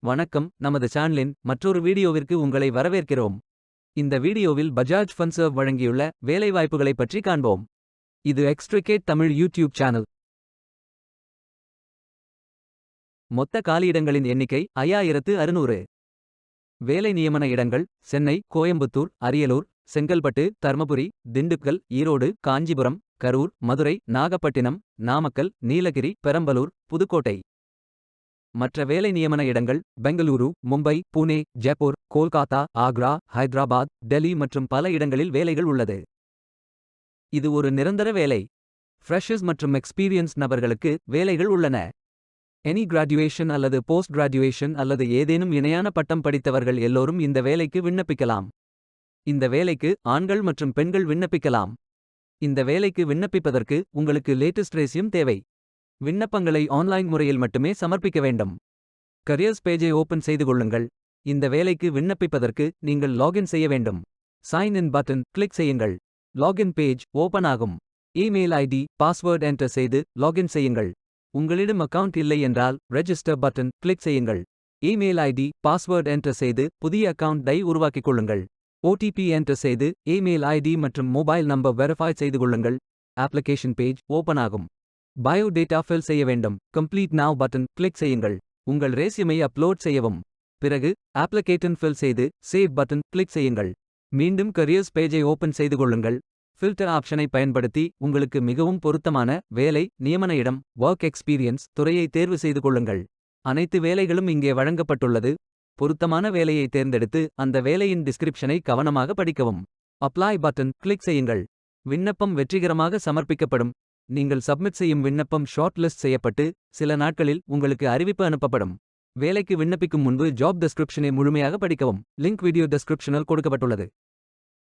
வணக்கம், நமது சேனலின் மற்றொரு வீடியோவிற்கு உங்களை வரவேற்கிறோம். இந்த வீடியோவில் பஜாஜ் ஃபன்சர்வ் வழங்கியுள்ள வேலைவாய்ப்புகளை பற்றி காண்போம். இது எக்ஸ்ட்ரிகேட் தமிழ் யூடியூப் சேனல். மொத்த காலியிடங்களின் எண்ணிக்கை 5600. வேலை நியமன இடங்கள் சென்னை, கோயம்புத்தூர், அரியலூர், செங்கல்பட்டு, தர்மபுரி, திண்டுக்கல், ஈரோடு, காஞ்சிபுரம், கரூர், மதுரை, நாகப்பட்டினம், நாமக்கல், நீலகிரி, பெரம்பலூர், புதுக்கோட்டை. மற்ற வேலை நியமன இடங்கள் பெங்களூரு, மும்பை, புனே, ஜெய்ப்பூர், கோல்காத்தா, ஆக்ரா, ஹைதராபாத், டெல்லி மற்றும் பல இடங்களில் வேலைகள் உள்ளது. இது ஒரு நிரந்தர வேலை. ஃப்ரெஷர்ஸ் மற்றும் எக்ஸ்பீரியன்ஸ் நபர்களுக்கு வேலைகள் உள்ளன. எனி கிராஜுவேஷன் அல்லது போஸ்ட் கிராஜுவேஷன் அல்லது ஏதேனும் இணையான பட்டம் படித்தவர்கள் எல்லோரும் இந்த வேலைக்கு விண்ணப்பிக்கலாம். இந்த வேலைக்கு ஆண்கள் மற்றும் பெண்கள் விண்ணப்பிக்கலாம். இந்த வேலைக்கு விண்ணப்பிப்பதற்கு உங்களுக்கு லேட்டஸ்ட் ரெஸ்யூம் தேவை. விண்ணப்பங்களை ஆன்லைன் முறையில் மட்டுமே சமர்ப்பிக்க வேண்டும். கரியர்ஸ் பேஜை ஓபன் செய்து கொள்ளுங்கள். இந்த வேலைக்கு விண்ணப்பிப்பதற்கு நீங்கள் லாகின் செய்ய வேண்டும். சைன் இன் பட்டன் கிளிக் செய்யுங்கள். லாகின் பேஜ் ஓபன் ஆகும். இமெயில் ஐடி, பாஸ்வேர்ட் என்டர் செய்து லாகின் செய்யுங்கள். உங்களிடம் அக்கவுண்ட் இல்லை என்றால் ரெஜிஸ்டர் பட்டன் கிளிக் செய்யுங்கள். இமெயில் ஐடி, பாஸ்வேர்ட் என்டர் செய்து புதிய அக்கவுண்டை உருவாக்கிக் கொள்ளுங்கள். ஓடிபி என்டர் செய்து இமெயில் ஐடி மற்றும் மொபைல் நம்பர் வெரிஃபை செய்து கொள்ளுங்கள். அப்ளிகேஷன் பேஜ் ஓபன் ஆகும். பயோ டேட்டா ஃபில் செய்ய வேண்டும். கம்ப்ளீட் நவ் பட்டன் கிளிக் செய்யுங்கள். உங்கள் ரெஸ்யூமை அப்லோட் செய்யவும். பிறகு அப்ளிகேஷன் ஃபில் செய்து சேவ் பட்டன் கிளிக் செய்யுங்கள். மீண்டும் கரியர்ஸ் பேஜை ஓபன் செய்து கொள்ளுங்கள். ஃபில்டர் ஆப்ஷனை பயன்படுத்தி உங்களுக்கு மிகவும் பொருத்தமான வேலை, நியமன இடம், ஒர்க் எக்ஸ்பீரியன்ஸ் துறையை தேர்வு செய்து கொள்ளுங்கள். அனைத்து வேலைகளும் இங்கே வழங்கப்பட்டுள்ளது. பொருத்தமான வேலையை தேர்ந்தெடுத்து அந்த வேலையின் டிஸ்கிரிப்ஷனை கவனமாக படிக்கவும். அப்ளை பட்டன் கிளிக் செய்யுங்கள். விண்ணப்பம் வெற்றிகரமாக சமர்ப்பிக்கப்படும். நீங்கள் சப்மிட் செய்யும் விண்ணப்பம் ஷார்ட் லிஸ்ட் செய்யப்பட்டு சில நாட்களில் உங்களுக்கு அறிவிப்பு அனுப்பப்படும். வேலைக்கு விண்ணப்பிக்கும் முன்பு ஜாப் டெஸ்கிரிப்ஷனை முழுமையாக படிக்கவும். லிங்க் வீடியோ டெஸ்கிரிப்ஷனில் கொடுக்கப்பட்டுள்ளது.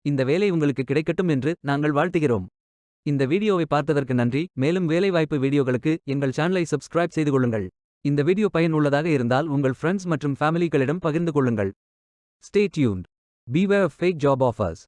இந்த வேலை உங்களுக்கு கிடைக்கட்டும் என்று நாங்கள் வாழ்த்துகிறோம். இந்த வீடியோவை பார்த்ததற்கு நன்றி. மேலும் வேலைவாய்ப்பு வீடியோகளுக்கு எங்கள் சேனலை சப்ஸ்கிரைப் செய்து கொள்ளுங்கள். இந்த வீடியோ பயனுள்ளதாக இருந்தால் உங்கள் ஃப்ரெண்ட்ஸ் மற்றும் ஃபேமிலிகளிடம் பகிர்ந்து கொள்ளுங்கள். Stay tuned. Beware of fake job offers.